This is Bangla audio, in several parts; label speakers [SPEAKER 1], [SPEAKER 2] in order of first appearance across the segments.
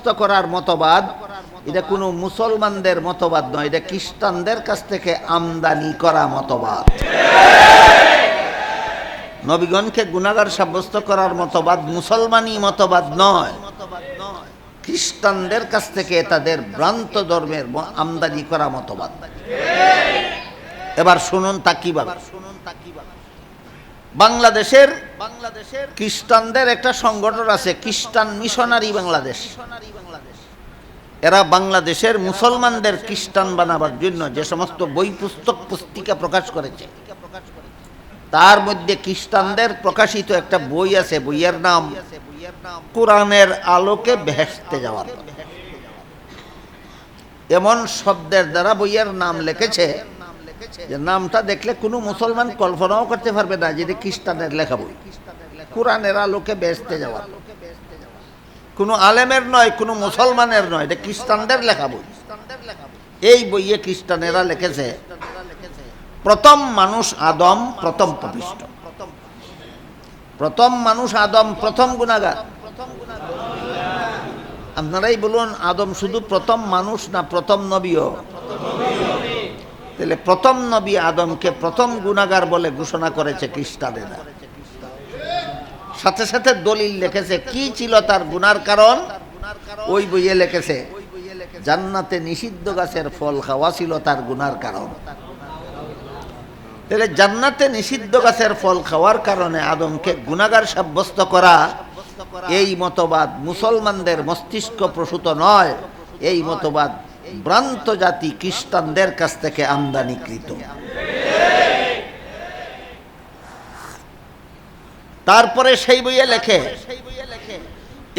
[SPEAKER 1] সাব্যস্ত করার মতবাদ এটা কোনো মুসলমানদের মতবাদ নয়, এটা খ্রিস্টানদের কাছ থেকে আমদানি করা মতবাদ। নবীগণকে গুনাহগার সাব্যস্ত করার মতবাদ মুসলমানি মতবাদ নয়, খ্রিস্টানদের কাছ থেকে তাদের ভ্রান্ত ধর্মের আমদানি করা মতবাদ। এবার শুনুন তা কিভাবে। বাংলাদেশের খ্রিস্টানদের একটা সংগঠন আছে, খ্রিস্টান মিশনারি বাংলাদেশ। এরা বাংলাদেশের মুসলমানদের খ্রিস্টান বানাবার জন্য যে সমস্ত বই পুস্তক পুস্তিকা প্রকাশ করেছে, তার মধ্যে খ্রিস্টানদের প্রকাশিত একটা বই আছে, বইয়ের নাম কোরআনের আলোকে বেহেশতে যাওয়ার। এমন শব্দের দ্বারা বইয়ের নাম লিখেছে যে নামটা দেখলে কোনো মুসলমান কল্পনাও করতে পারবে না যে খ্রিস্টানের লেখা বই। কোরআনের আলোকে বেহেশতে যাওয়া কোনো আলেমের নয়, কোনো মুসলমানের নয়, এটা খ্রিস্টানদের লেখা বই। এই বইয়ে খ্রিস্টানেরা লিখেছে প্রথম মানুষ আদম, প্রথম পাপিষ্ঠ। প্রথম মানুষ আদম, প্রথম গুনাহগার। আপনারাই বলুন, আদম শুধু প্রথম মানুষ না প্রথম নবীও? তাহলে প্রথম নবী আদমকে প্রথম গুনাহগার বলে ঘোষণা করেছে খ্রিস্টানেরা। সাথে সাথে দলিল লিখেছে কি ছিল তার গুনার কারণ। ওই বইয়ে লিখেছে জান্নাতে নিষিদ্ধ গাছের ফল খাওয়া ছিল তার গুনার কারণ। তাহলে জান্নাতে নিষিদ্ধ গাছের ফল খাওয়ার কারণে আদমকে গুনাহগার সাব্যস্ত করা, এই মতবাদ মুসলমানদের মস্তিষ্ক প্রসূত নয়। এই মতবাদ ভ্রান্ত জাতি খ্রিস্টানদের কাছ থেকে আমদানিকৃত। তারপরে সেই বইয়ে লেখে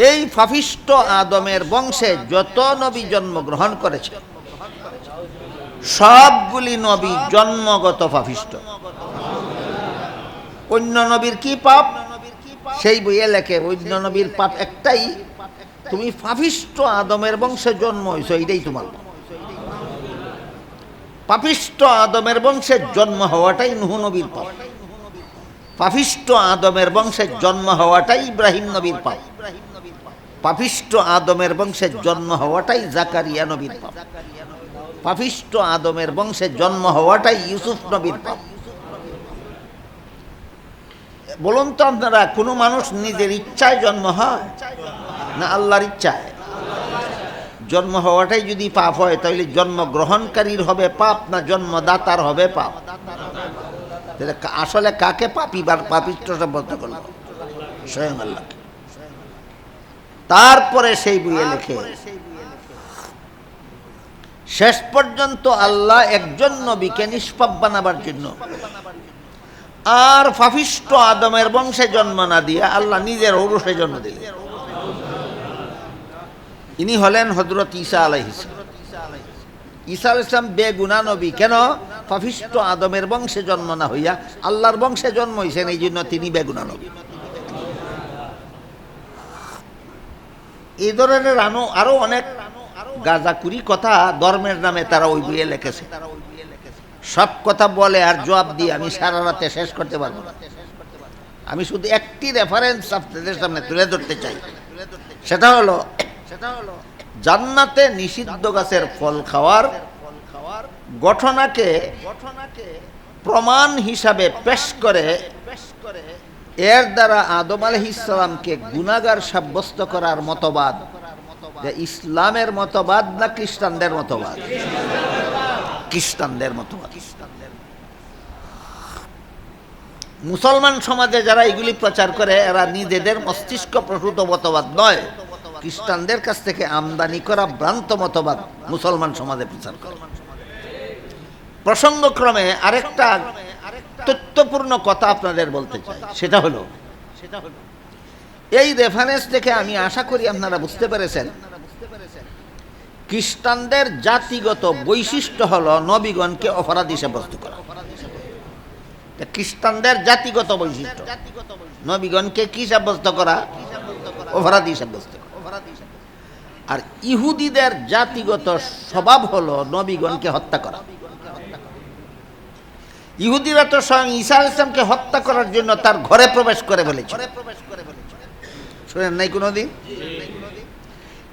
[SPEAKER 1] এই পাপিষ্ঠ আদমের বংশে যত নবী জন্মগ্রহণ করেছে সবগুলি নবী জন্মগত পাপিষ্ঠ। অন্য নবীর কি পাপ? সেই বইয়ে লেখে অন্য নবীর পাপ একটাই, তুমি পাপিষ্ঠ আদমের বংশে জন্ম হইছ, এইটাই তোমার পাপ। পাপিষ্ঠ আদমের বংশে জন্ম হওয়াটাই নূহ নবীর পাপ। পাপিষ্ঠ আদমের বংশে জন্ম হওয়াটাই ইব্রাহিম নবীর পাপ। পাপিষ্ঠ আদমের বংশে জন্ম হওয়াটাই জাকারিয়া নবীর পাপ। পাপিষ্ঠ আদমের বংশে জন্ম হওয়াটাই ইউসুফ নবীর পাপ। বলুন তো আপনারা, কোনো মানুষ নিজের ইচ্ছায় জন্ম হয় না আল্লাহর ইচ্ছায়? জন্ম হওয়াটাই যদি পাপ হয় তাহলে জন্মগ্রহণকারীর হবে পাপ না জন্মদাতার হবে পাপ? তাহলে আসলে কাকে পাপী বা পাপিষ্ঠ সাব্যস্ত করল? স্বয়ং আল্লাহ। তারপরে সেই বইয়ে লেখে শেষ পর্যন্ত আল্লাহ একজন নবীকে নিষ্পাপ বানাবার জন্য আর পাপিষ্ঠ আদমের বংশে জন্ম না দিয়ে আল্লাহ নিজের ঔরসে জন্ম দিলেন। ইনি হলেন হযরত ঈসা আলাইহিস সালাম। ঈসা আলাইহিস সালাম বেগুনাহ নবী। কেন? পাপিষ্ঠ আদমের বংশে জন্ম না হইয়া আল্লাহর বংশে জন্ম হইছেন, এই জন্য তিনি বেগুনাহ নবী। এই ধরনের আরো অনেক গাঁজাকুরি কথা ধর্মের নামে তারা ওই বইয়ে লিখেছে। সব কথা বলে আর জবাব দিয়ে আমি সারা রাতে শেষ করতে পারবো না। আমি শুধু একটি রেফারেন্স আপনাদের সামনে তুলে ধরতে চাই, সেটা হলো জান্নাতে নিষিদ্ধ গাছের ফল খাওয়ার ঘটনাকে প্রমাণ হিসাবে পেশ করে এর দ্বারা আদম আলাইহিস সালামকে গুনাহগার সাব্যস্ত করার মতবাদ যে ইসলামের মতবাদ না খ্রিস্টানদের মতবাদ? খ্রিস্টানদের মতবাদ। মুসলমান সমাজে যারা এগুলি প্রচার করে এরা নিজেদের মস্তিষ্ক প্রসূত মতবাদ নয়, খ্রিস্টানদের কাছ থেকে আমদানি করা ভ্রান্ত মতবাদ মুসলমান সমাজে প্রচার করে। প্রসঙ্গক্রমে আরেকটা তথ্যপূর্ণ কথা আপনাদের বলতে চাই, সেটা হলো এই রেফারেন্স থেকে আমি আশা করি আপনারা বুঝতে পেরেছেন খ্রিস্টানদের জাতিগত বৈশিষ্ট্য হলো নবীগণকে অপরাধী সাব্যস্ত করা। খ্রিস্টানদের জাতিগত বৈশিষ্ট্য নবীগণকে কি সাব্যস্ত করা? অপরাধী সাব্যস্ত করা। আর ইহুদিদের জাতিগত স্বভাব হলো নবীগণকে হত্যা করা। ইহুদিরা তো স্বয়ং ঈসা আলাইহিস সালামকে হত্যা করার জন্য তার ঘরে প্রবেশ করে ফেলেছিল। শুনেন নাই কোনোদিন?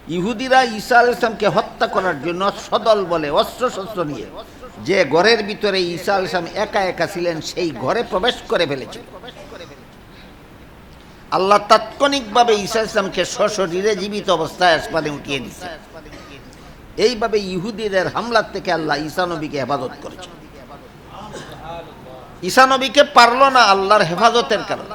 [SPEAKER 1] ইহুদিরা ঈসা আলাইহিস সালামকে হত্যা করার জন্য সদল বলে অস্ত্রশস্ত্র নিয়ে যে ঘরের ভিতরে ঈসা আলাইহিস সালাম একা একা ছিলেন সেই ঘরে প্রবেশ করে ফেলেছিল। আল্লাহ তাৎক্ষণিকভাবে ঈসা আলাইহিস সালামকে সশরীরে জীবিত অবস্থায় আসমানে উঠিয়ে দিয়েছে। এইভাবে ইহুদিদের হামলার থেকে আল্লাহ ঈসা নবীকে হেফাজত করেছে। ঈসা নবীকে পারল না আল্লাহর হেফাজতের কারণে।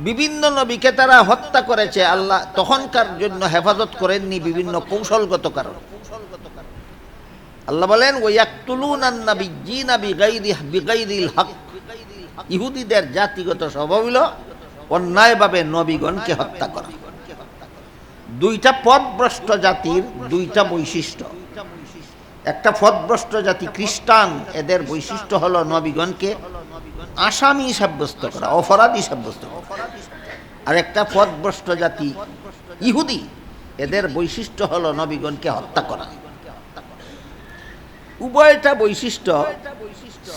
[SPEAKER 1] বিভিন্ন নবীকে তারা হত্যা করেছে, আল্লাহ তখনকার জন্য হেফাজত করেননি বিভিন্ন কৌশলগত কারণ। আল্লাহ বলেন ওয়ায়াকতুলুনান নাবিয়্যিনা বিগাইরিল হক। ইহুদিদের জাতিগত স্বভাব হলো অন্যায়ভাবে নবীগণকে হত্যা করা। দুইটা পথভ্রষ্ট জাতির দুইটা বৈশিষ্ট্য। একটা পথভ্রষ্ট জাতি খ্রিস্টান, এদের বৈশিষ্ট্য হলো নবীগণকে আসামি সাব্যস্ত করা, অপরাধী সাব্যস্ত করা। আর একটা পথভ্রষ্ট জাতি ইহুদি, এদের বৈশিষ্ট্য হলো নবীগণকে হত্যা করা। উভয়টা বৈশিষ্ট্য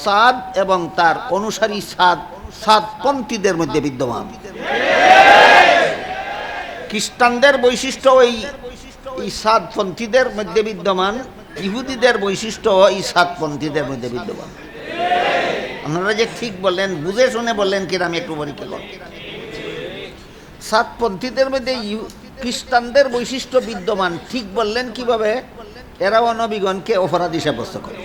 [SPEAKER 1] সাদ এবং তার অনুসারী সাদপন্থীদের মধ্যে বিদ্যমান। খ্রিস্টানদের বৈশিষ্ট্য এই সাদপন্থীদের মধ্যে বিদ্যমান, ইহুদিদের বৈশিষ্ট্য এই সাদপন্থীদের মধ্যে বিদ্যমান। আপনারা যে ঠিক বললেন, বুঝে শুনে বললেন কিনা আমি একটু পরীক্ষা করব। সাদপন্থীদের মধ্যে খ্রিস্টানদের বৈশিষ্ট্য বিদ্যমান, ঠিক বললেন কিভাবে? এরাও নবীগণকে অপরাধী সাব্যস্ত করে।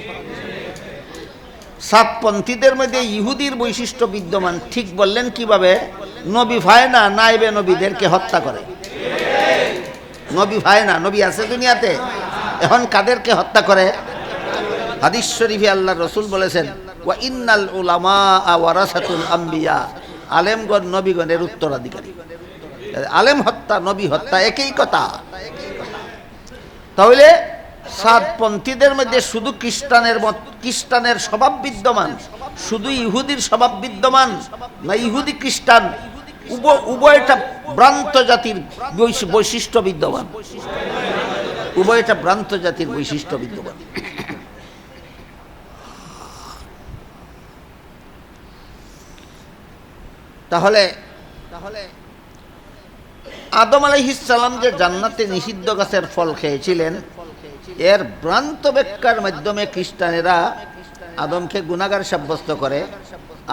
[SPEAKER 1] সাদপন্থীদের মধ্যে ইহুদির বৈশিষ্ট্য বিদ্যমান, ঠিক বললেন কিভাবে? নবী ভাই না, নাইবে নবীদেরকে হত্যা করে। নবী ভাই না, নবী আছে দুনিয়াতে, এখন কাদেরকে হত্যা করে? হাদিস শরীফে আল্লাহ রসুল বলেছেন ওয়া ইন্নাল উলামা ওয়ারাসাতুল আম্বিয়া, আলেমগণ নবীগণের উত্তরাধিকারী। আলেম হত্যা নবী হত্যা একই কথা। তাহলে সাদপন্থীদের মধ্যে শুধু খ্রিস্টানের স্বভাব বিদ্যমান, শুধু ইহুদির স্বভাব বিদ্যমান না ইহুদি খ্রিস্টান উভয়টা ভ্রান্ত জাতির বৈশিষ্ট্য বিদ্যমান। উভয়টা ভ্রান্ত জাতির বৈশিষ্ট্য বিদ্যমান। তাহলে আদম আলাইহিস সালাম যে জান্নাতে নিষিদ্ধ গাছের ফল খেয়েছিলেন, এর ভ্রান্ত ব্যাখ্যার মাধ্যমে খ্রিস্টানেরা আদমকে গুনাহগার সাব্যস্ত করে,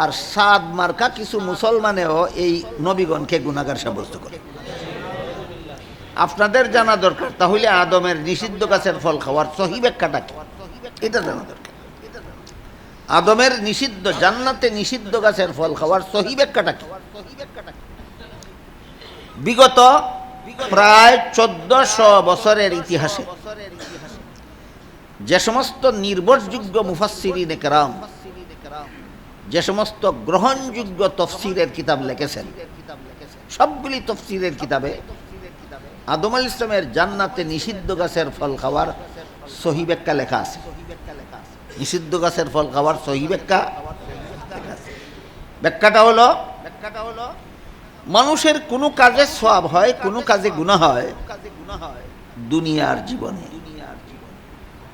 [SPEAKER 1] আর সাদ মার্কা কিছু মুসলমানেও এই নবীগণকে গুনাহগার সাব্যস্ত করে। আপনাদের জানা দরকার তাহলে আদমের নিষিদ্ধ গাছের ফল খাওয়ার সহি ব্যাখ্যাটা কি, এটা জানা দরকার। আদমের নিষিদ্ধ, জান্নাতে নিষিদ্ধ গাছের ফল খাওয়ার সহি ব্যাখ্যাটা কি? বিগত প্রায় 1400 বছরের ইতিহাসে যে সমস্ত নির্ভরযোগ্য মুফাসসিরিনে কেরাম, যে সমস্ত গ্রহণযোগ্য তফসিরের কিতাব লিখেছেন, সবগুলি তফসিরের কিতাবে আদম আলাইহিস সালামের জান্নাতে নিষিদ্ধ গাছের ফল খাওয়ার সহি ব্যাখ্যা লেখা আছে। নিষিদ্ধ গাছের ফল খাওয়ার সহি ব্যাখ্যা লেখা আছে। ব্যাখ্যাটা হলো মানুষের কোনো কাজে সওয়াব হয়, কোনো কাজে গুনাহ হয় দুনিয়ার জীবনে।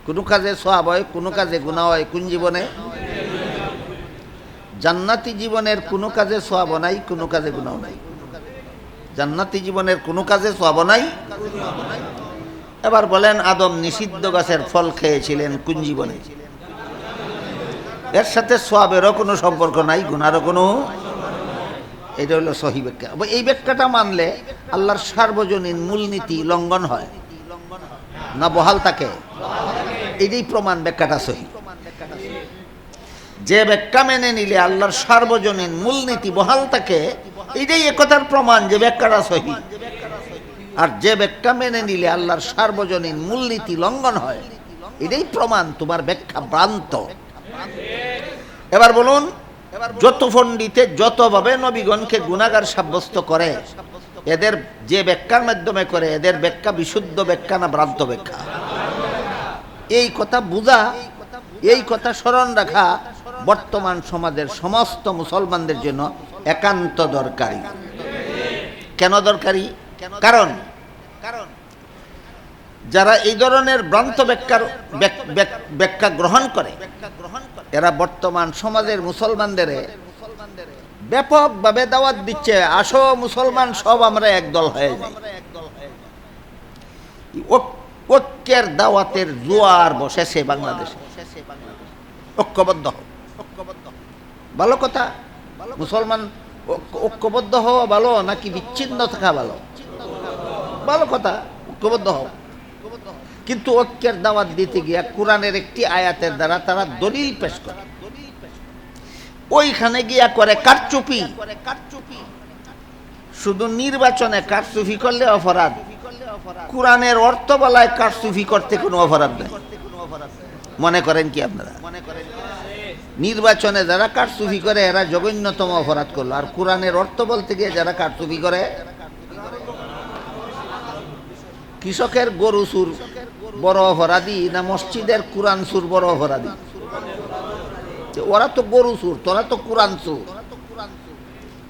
[SPEAKER 1] কোনো কাজে সওয়াব হয়, কোনো কাজে গুনাহ হয় কোন জীবনে? জান্নাতি জীবনের কোনো কাজে সওয়াব নাই, কোনো কাজে গুনাহ নাই। জান্নাতি জীবনের কোনো কাজে সওয়াব নাই। এবার বলেন আদম নিষিদ্ধ গাছের ফল খেয়েছিলেন কোন জীবনে? এর সাথে সওয়াবেরও কোনো সম্পর্ক নাই, গুনারও কোনো। এটা হলো সহি ব্যাখ্যা। এই ব্যাখ্যাটা মানলে আল্লাহর সার্বজনীন মূলনীতি লঙ্ঘন হয় না বহাল থাকে? এটাই প্রমাণ ব্যাখ্যাটা সহি। যে ব্যাখ্যা মেনে নিলে আল্লাহর সার্বজনীন মূলনীতি বহাল থাকে, এটাই একথার প্রমাণ যে ব্যাখ্যাটা সহি। আর যে ব্যাখ্যা মেনে নিলে আল্লাহর সার্বজনীন মূলনীতি লঙ্ঘন হয়, এটাই প্রমাণ তোমার ব্যাখ্যা ভ্রান্ত। এবার বলুন, যত পণ্ডিতে যতভাবে নবীগণকে গুনাহগার সাব্যস্ত করে, এদের যে ব্যাখ্যার মাধ্যমে করে, এদের ব্যাখ্যা বিশুদ্ধ ব্যাখ্যা না ভ্রান্ত ব্যাখ্যা? এই কথা বুঝা, এই কথা স্মরণ রাখা বর্তমান সমাজের সমস্ত মুসলমানদের জন্য একান্ত দরকারি। কেন দরকারি? কারণ যারা এই ধরনের ভ্রান্ত ব্যাখ্যা গ্রহণ করে, এরা বর্তমান সমাজের মুসলমানদের ব্যাপকভাবে দাওয়াত দিচ্ছে, আসো মুসলমান সব আমরা একদল হয়ে যাই। ঐক্যের দাওয়াতের জোয়ার বসেছে বাংলাদেশে। ঐক্যবদ্ধ হও। ভালো কথা। মুসলমান ঐক্যবদ্ধ হওয়া ভালো নাকি বিচ্ছিন্ন থাকা ভালো? ভালো কথা, ঐক্যবদ্ধ হও। কিন্তু ঐক্যের দাওয়াত দিতে গিয়া কোরআনের একটি আয়াতের দ্বারা তারা দলিল পেশ করে, ওইখানে গিয়া করে কারচুপি। শুধু নির্বাচনে কারচুপি করলে অপরাধ, কোরআনের অর্থ বলায় কারচুপি করতে কোনো অপরাধ নেই। মনে করেন কি আপনারা? নির্বাচনে যারা কারচুপি করে এরা জঘন্যতম অপরাধ করলো, আর কোরআনের অর্থ বলতে গিয়ে যারা কারচুপি করে, কৃষকের গরু চুর বড় অপরাধী না মসজিদের কোরআন চুর বড় অপরাধী? ওরা তো গরু চুর, তোরা তো কোরআন চুর।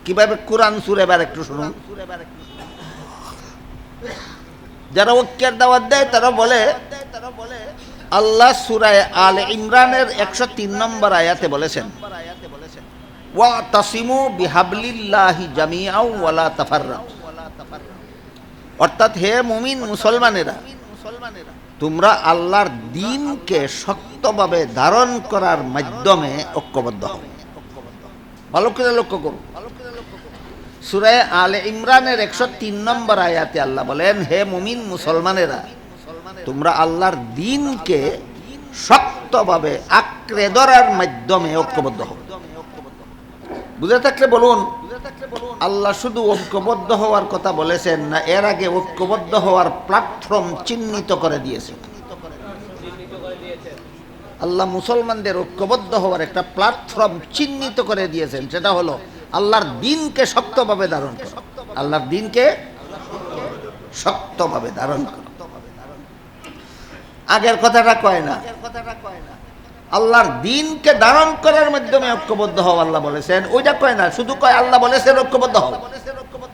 [SPEAKER 1] কিভাবে কোরআন চুর এবার একটু শুনুন। যারা ঐক্যের দাওয়াত দেয় তারা বলে, আল্লাহ সূরা আলে ইমরানের 103 নম্বর আয়াতে বলেছেন, ওয়াতাসিমু বিহাবলিল্লাহি জামিআন ওয়ালা তাফাররাকু। অর্থাৎ হে মুমিন মুসলমানেরা, তোমরা আল্লাহর দ্বীনকে শক্তভাবে ধারণ করার মাধ্যমে ঐক্যবদ্ধ হও। ভালো করে লক্ষ্য করুন, সূরা আলে ইমরানের 103 নম্বর আয়াতে আল্লাহ বলেন, হে মুমিন মুসলমানেরা, তোমরা আল্লাহর দ্বীনকে শক্তভাবে আঁকড়ে ধরার মাধ্যমে ঐক্যবদ্ধ হও। বুঝে থাকলে বলুন, আল্লাহ শুধু ঐক্যবদ্ধ হওয়ার কথা বলেছেন না, এর আগে ঐক্যবদ্ধ হওয়ার প্ল্যাটফর্ম চিহ্নিত করে দিয়েছেন। আল্লাহ মুসলমানদের ঐক্যবদ্ধ হওয়ার একটা প্ল্যাটফর্ম চিহ্নিত করে দিয়েছেন, সেটা হলো আল্লাহর দ্বীনকে শক্তভাবে ধারণ করো। আল্লাহর দ্বীনকে শক্তভাবে ধারণ করো। আগের কথাটা কয় না, আল্লাহর দ্বীনকে ধারণ করার মাধ্যমে ঐক্যবদ্ধ হও আল্লাহ বলেছেন, ওইটা কয় না, শুধু কয় আল্লাহ বলেছেন ঐক্যবদ্ধ হও।